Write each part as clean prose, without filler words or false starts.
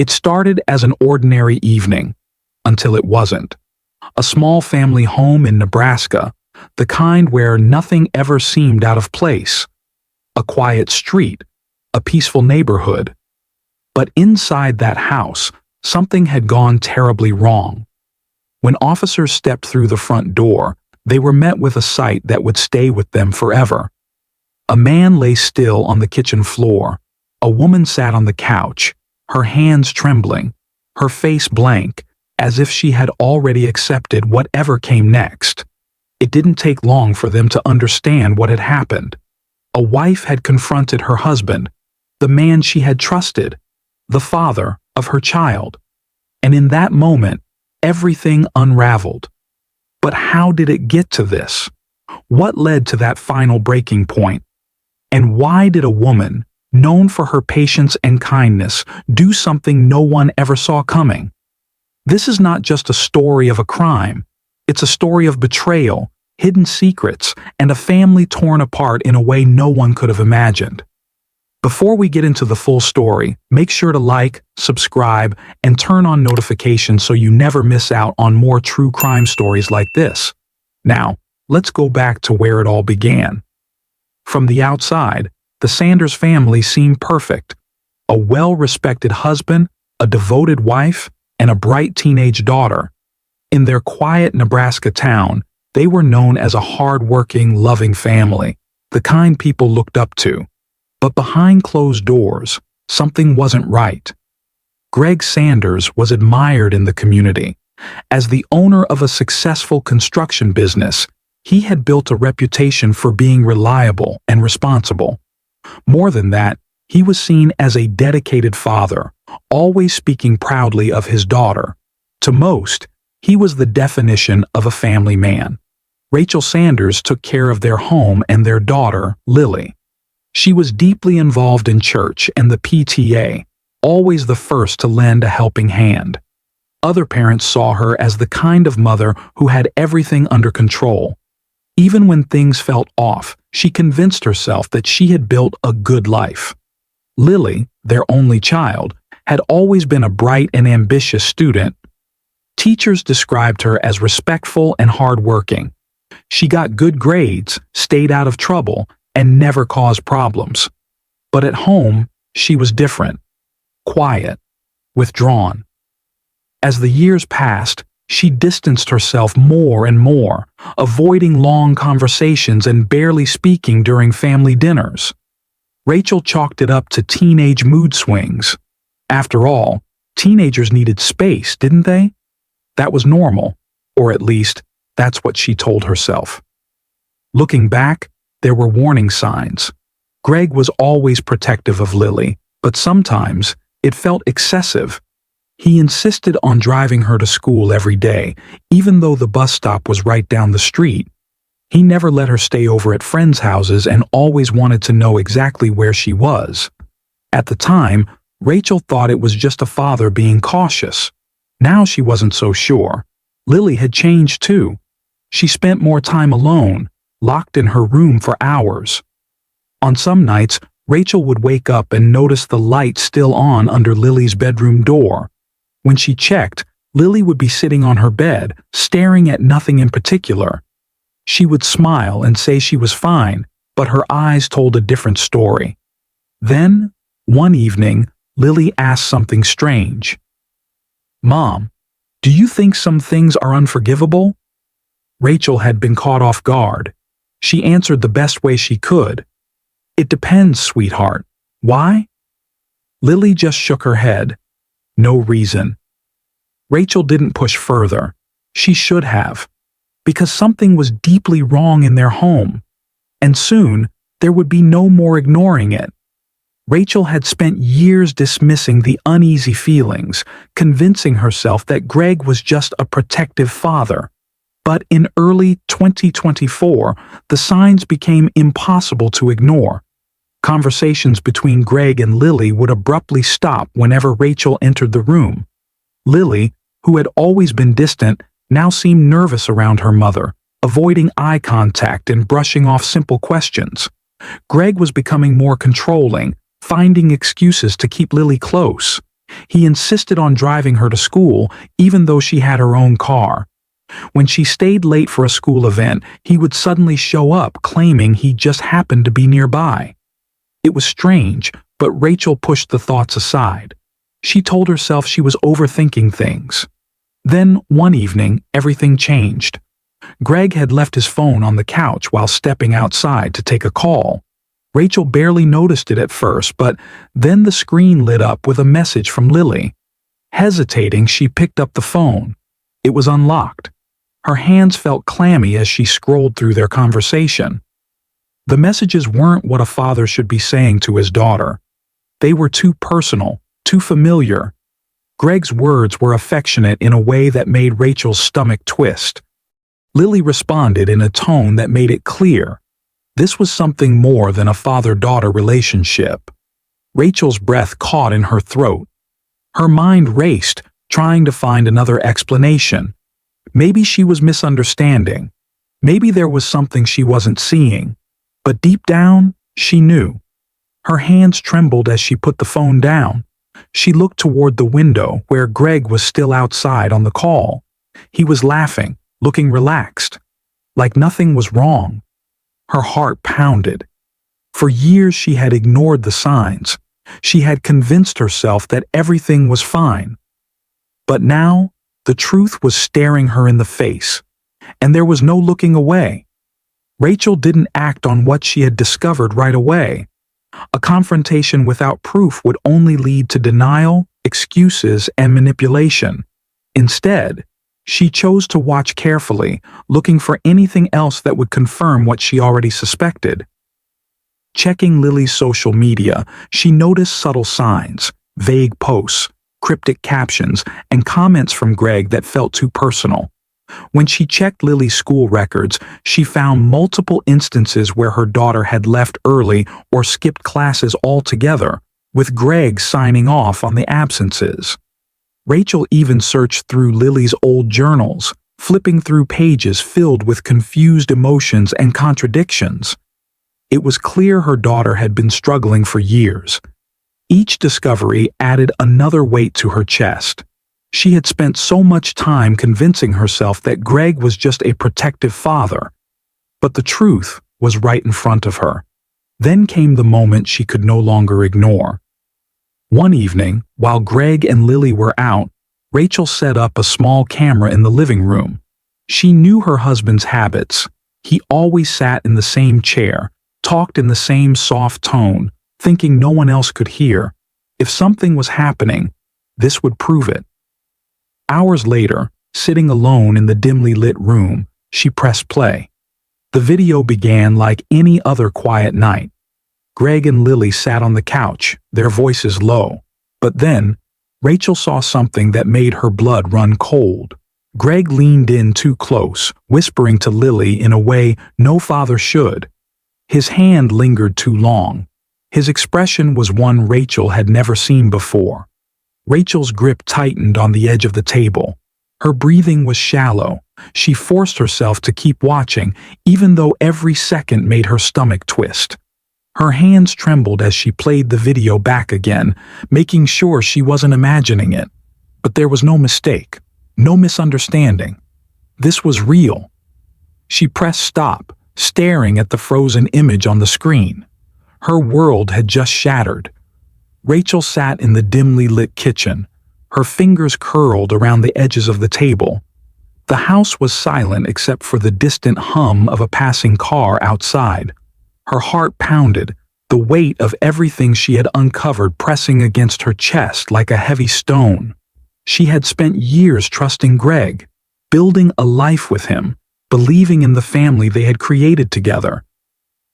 It started as an ordinary evening, until it wasn't. A small family home in Nebraska, the kind where nothing ever seemed out of place. A quiet street, a peaceful neighborhood. But inside that house, something had gone terribly wrong. When officers stepped through the front door, they were met with a sight that would stay with them forever. A man lay still on the kitchen floor. A woman sat on the couch, her hands trembling, her face blank, as if she had already accepted whatever came next. It didn't take long for them to understand what had happened. A wife had confronted her husband, the man she had trusted, the father of her child. And in that moment, everything unraveled. But how did it get to this? What led to that final breaking point? And why did a woman, known for her patience and kindness, do something no one ever saw coming? This is not just a story of a crime. It's a story of betrayal, hidden secrets, and a family torn apart in a way no one could have imagined. Before we get into the full story, make sure to like, subscribe, and turn on notifications so you never miss out on more true crime stories like this. Now, let's go back to where it all began. From the outside, the Sanders family seemed perfect. A well-respected husband, a devoted wife, and a bright teenage daughter. In their quiet Nebraska town, they were known as a hard-working, loving family, the kind people looked up to. But behind closed doors, something wasn't right. Greg Sanders was admired in the community. As the owner of a successful construction business, he had built a reputation for being reliable and responsible. More than that, he was seen as a dedicated father, always speaking proudly of his daughter. To most, he was the definition of a family man. Rachel Sanders took care of their home and their daughter, Lily. She was deeply involved in church and the PTA, always the first to lend a helping hand. Other parents saw her as the kind of mother who had everything under control. Even when things felt off, she convinced herself that she had built a good life. Lily, their only child, had always been a bright and ambitious student. Teachers described her as respectful and hardworking. She got good grades, stayed out of trouble, and never caused problems. But at home, she was different. Quiet, withdrawn. As the years passed, she distanced herself more and more, avoiding long conversations and barely speaking during family dinners. Rachel chalked it up to teenage mood swings. After all, teenagers needed space, didn't they? That was normal, or at least, that's what she told herself. Looking back, there were warning signs. Greg was always protective of Lily, but sometimes it felt excessive. He insisted on driving her to school every day, even though the bus stop was right down the street. He never let her stay over at friends' houses and always wanted to know exactly where she was. At the time, Rachel thought it was just a father being cautious. Now she wasn't so sure. Lily had changed too. She spent more time alone, locked in her room for hours. On some nights, Rachel would wake up and notice the light still on under Lily's bedroom door. When she checked, Lily would be sitting on her bed, staring at nothing in particular. She would smile and say she was fine, but her eyes told a different story. Then, one evening, Lily asked something strange. "Mom, do you think some things are unforgivable?" Rachel had been caught off guard. She answered the best way she could. "It depends, sweetheart. Why?" Lily just shook her head. No reason. Rachel didn't push further. She should have. Because something was deeply wrong in their home. And soon, there would be no more ignoring it. Rachel had spent years dismissing the uneasy feelings, convincing herself that Greg was just a protective father. But in early 2024, the signs became impossible to ignore. Conversations between Greg and Lily would abruptly stop whenever Rachel entered the room. Lily, who had always been distant, now seemed nervous around her mother, avoiding eye contact and brushing off simple questions. Greg was becoming more controlling, finding excuses to keep Lily close. He insisted on driving her to school even though she had her own car. When she stayed late for a school event, he would suddenly show up claiming he just happened to be nearby. It was strange, but Rachel pushed the thoughts aside. She told herself she was overthinking things. Then, one evening, everything changed. Greg had left his phone on the couch while stepping outside to take a call. Rachel barely noticed it at first, but then the screen lit up with a message from Lily. Hesitating, she picked up the phone. It was unlocked. Her hands felt clammy as she scrolled through their conversation. The messages weren't what a father should be saying to his daughter. They were too personal, too familiar. Greg's words were affectionate in a way that made Rachel's stomach twist. Lily responded in a tone that made it clear. This was something more than a father-daughter relationship. Rachel's breath caught in her throat. Her mind raced, trying to find another explanation. Maybe she was misunderstanding. Maybe there was something she wasn't seeing. But deep down, she knew. Her hands trembled as she put the phone down. She looked toward the window where Greg was still outside on the call. He was laughing, looking relaxed, like nothing was wrong. Her heart pounded. For years she had ignored the signs. She had convinced herself that everything was fine. But now, the truth was staring her in the face, and there was no looking away. Rachel didn't act on what she had discovered right away. A confrontation without proof would only lead to denial, excuses, and manipulation. Instead, she chose to watch carefully, looking for anything else that would confirm what she already suspected. Checking Lily's social media, she noticed subtle signs, vague posts, cryptic captions, and comments from Greg that felt too personal. When she checked Lily's school records, she found multiple instances where her daughter had left early or skipped classes altogether, with Greg signing off on the absences. Rachel even searched through Lily's old journals, flipping through pages filled with confused emotions and contradictions. It was clear her daughter had been struggling for years. Each discovery added another weight to her chest. She had spent so much time convincing herself that Greg was just a protective father. But the truth was right in front of her. Then came the moment she could no longer ignore. One evening, while Greg and Lily were out, Rachel set up a small camera in the living room. She knew her husband's habits. He always sat in the same chair, talked in the same soft tone, thinking no one else could hear. If something was happening, this would prove it. Hours later, sitting alone in the dimly lit room, she pressed play. The video began like any other quiet night. Greg and Lily sat on the couch, their voices low. But then, Rachel saw something that made her blood run cold. Greg leaned in too close, whispering to Lily in a way no father should. His hand lingered too long. His expression was one Rachel had never seen before. Rachel's grip tightened on the edge of the table. Her breathing was shallow. She forced herself to keep watching, even though every second made her stomach twist. Her hands trembled as she played the video back again, making sure she wasn't imagining it. But there was no mistake, no misunderstanding. This was real. She pressed stop, staring at the frozen image on the screen. Her world had just shattered. Rachel sat in the dimly lit kitchen, her fingers curled around the edges of the table. The house was silent except for the distant hum of a passing car outside. Her heart pounded, the weight of everything she had uncovered pressing against her chest like a heavy stone. She had spent years trusting Greg, building a life with him, believing in the family they had created together.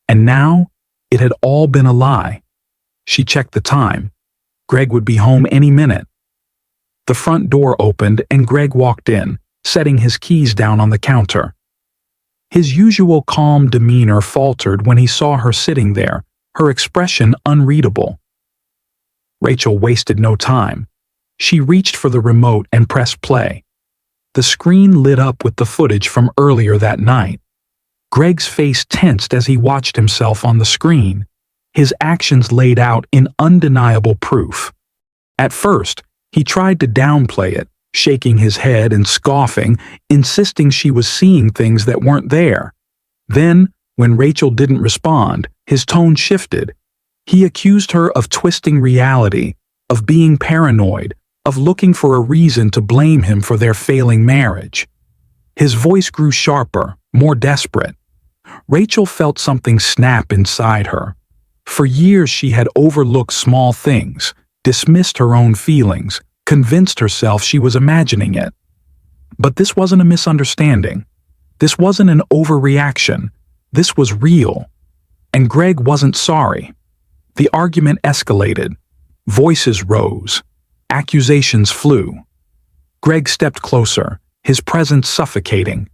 And now, it had all been a lie. She checked the time. Greg would be home any minute. The front door opened and Greg walked in, setting his keys down on the counter. His usual calm demeanor faltered when he saw her sitting there, her expression unreadable. Rachel wasted no time. She reached for the remote and pressed play. The screen lit up with the footage from earlier that night. Greg's face tensed as he watched himself on the screen, his actions laid out in undeniable proof. At first, He tried to downplay it, shaking his head and scoffing, insisting she was seeing things that weren't there. Then, when Rachel didn't respond, his tone shifted. He accused her of twisting reality, of being paranoid, of looking for a reason to blame him for their failing marriage. His voice grew sharper, more desperate. Rachel felt something snap inside her. For years she had overlooked small things, dismissed her own feelings, convinced herself she was imagining it. But this wasn't a misunderstanding. This wasn't an overreaction. This was real. And Greg wasn't sorry. The argument escalated. Voices rose. Accusations flew. Greg stepped closer, his presence suffocating.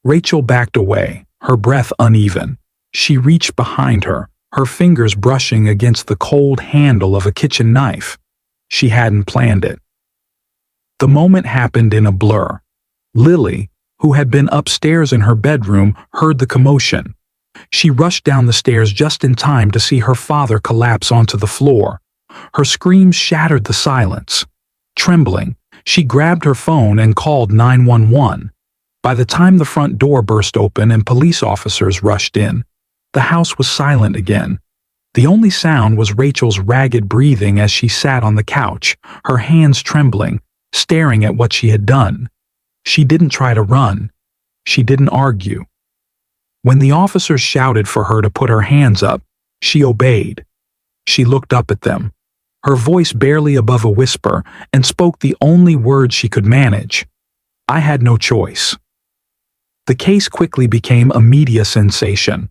Rachel backed away, her breath uneven. She reached behind her, her fingers brushing against the cold handle of a kitchen knife. She hadn't planned it. The moment happened in a blur. Lily, who had been upstairs in her bedroom, heard the commotion. She rushed down the stairs just in time to see her father collapse onto the floor. Her screams shattered the silence. Trembling, she grabbed her phone and called 911. By the time the front door burst open and police officers rushed in, the house was silent again. The only sound was Rachel's ragged breathing as she sat on the couch, her hands trembling, staring at what she had done. She didn't try to run. She didn't argue. When the officers shouted for her to put her hands up, she obeyed. She looked up at them, her voice barely above a whisper, and spoke the only words she could manage. I had no choice. The case quickly became a media sensation.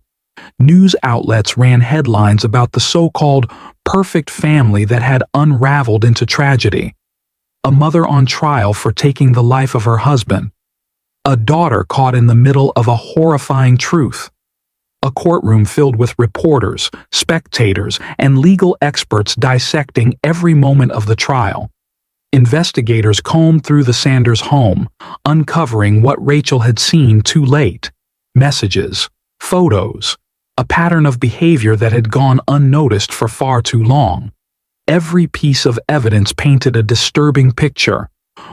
News outlets ran headlines about the so-called perfect family that had unraveled into tragedy. A mother on trial for taking the life of her husband. A daughter caught in the middle of a horrifying truth. A courtroom filled with reporters, spectators, and legal experts dissecting every moment of the trial. Investigators combed through the Sanders home, uncovering what Rachel had seen too late. Messages, photos, a pattern of behavior that had gone unnoticed for far too long. Every piece of evidence painted a disturbing picture,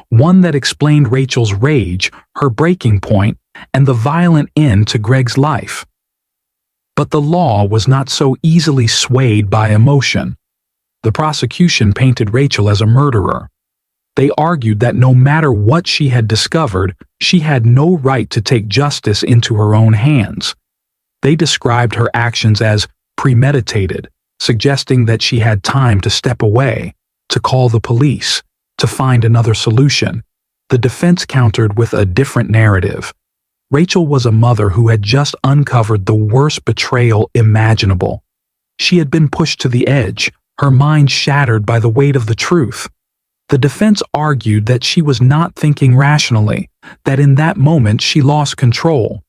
one that explained Rachel's rage, her breaking point, and the violent end to Greg's life. But the law was not so easily swayed by emotion. The prosecution painted Rachel as a murderer. They argued that no matter what she had discovered, she had no right to take justice into her own hands. They described her actions as premeditated, suggesting that she had time to step away, to call the police, to find another solution. The defense countered with a different narrative. Rachel was a mother who had just uncovered the worst betrayal imaginable. She had been pushed to the edge, her mind shattered by the weight of the truth. The defense argued that she was not thinking rationally, that in that moment she lost control.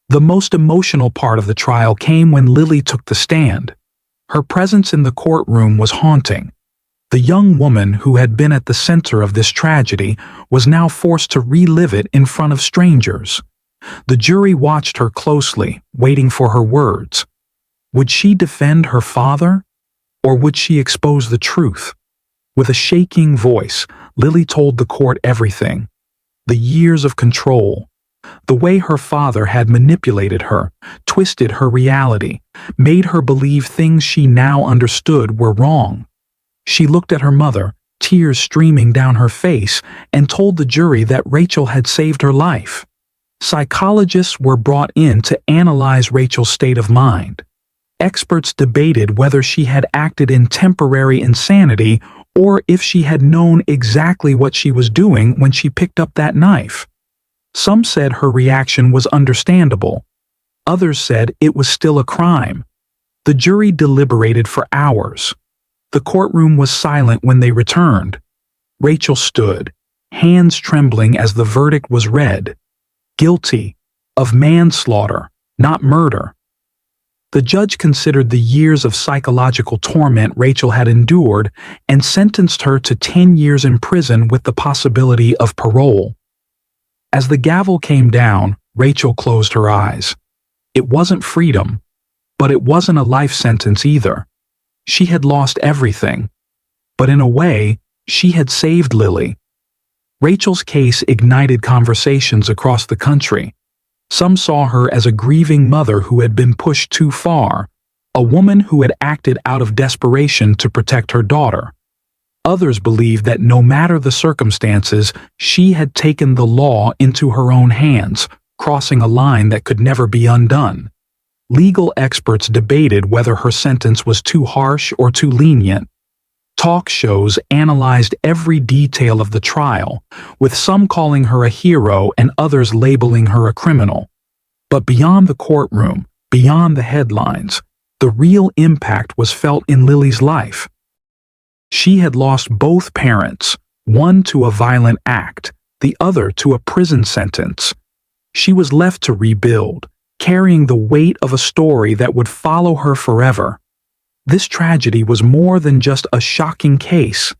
The most emotional part of the trial came when Lily took the stand. Her presence in the courtroom was haunting. The young woman who had been at the center of this tragedy was now forced to relive it in front of strangers. The jury watched her closely, waiting for her words. Would she defend her father, or would she expose the truth? With a shaking voice, Lily told the court everything. The years of control, the way her father had manipulated her, twisted her reality, made her believe things she now understood were wrong. She looked at her mother, tears streaming down her face, and told the jury that Rachel had saved her life. Psychologists were brought in to analyze Rachel's state of mind. Experts debated whether she had acted in temporary insanity or if she had known exactly what she was doing when she picked up that knife. Some said her reaction was understandable. Others said it was still a crime. The jury deliberated for hours. The courtroom was silent when they returned. Rachel stood, hands trembling as the verdict was read. Guilty of manslaughter, not murder. The judge considered the years of psychological torment Rachel had endured and sentenced her to 10 years in prison with the possibility of parole. As the gavel came down, Rachel closed her eyes. It wasn't freedom, but it wasn't a life sentence either. She had lost everything, but in a way, She had saved Lily. Rachel's case ignited conversations across the country. Some saw her as a grieving mother who had been pushed too far, a woman who had acted out of desperation to protect her daughter. Others believed that no matter the circumstances, she had taken the law into her own hands, crossing a line that could never be undone. Legal experts debated whether her sentence was too harsh or too lenient. Talk shows analyzed every detail of the trial, with some calling her a hero and others labeling her a criminal. But beyond the courtroom, beyond the headlines, the real impact was felt in Lily's life. She had lost both parents, one to a violent act, the other to a prison sentence. She was left to rebuild, carrying the weight of a story that would follow her forever. This tragedy was more than just a shocking case.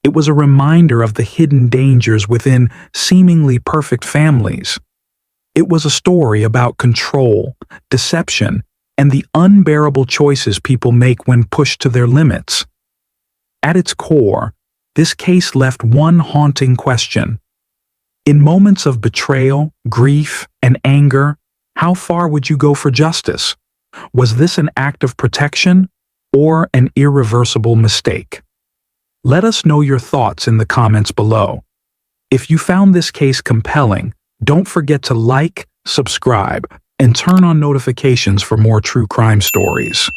It was a reminder of the hidden dangers within seemingly perfect families. It was a story about control, deception, and the unbearable choices people make when pushed to their limits. At its core, this case left one haunting question. In moments of betrayal, grief, and anger, how far would you go for justice? Was this an act of protection or an irreversible mistake? Let us know your thoughts in the comments below. If you found this case compelling, don't forget to like, subscribe, and turn on notifications for more true crime stories.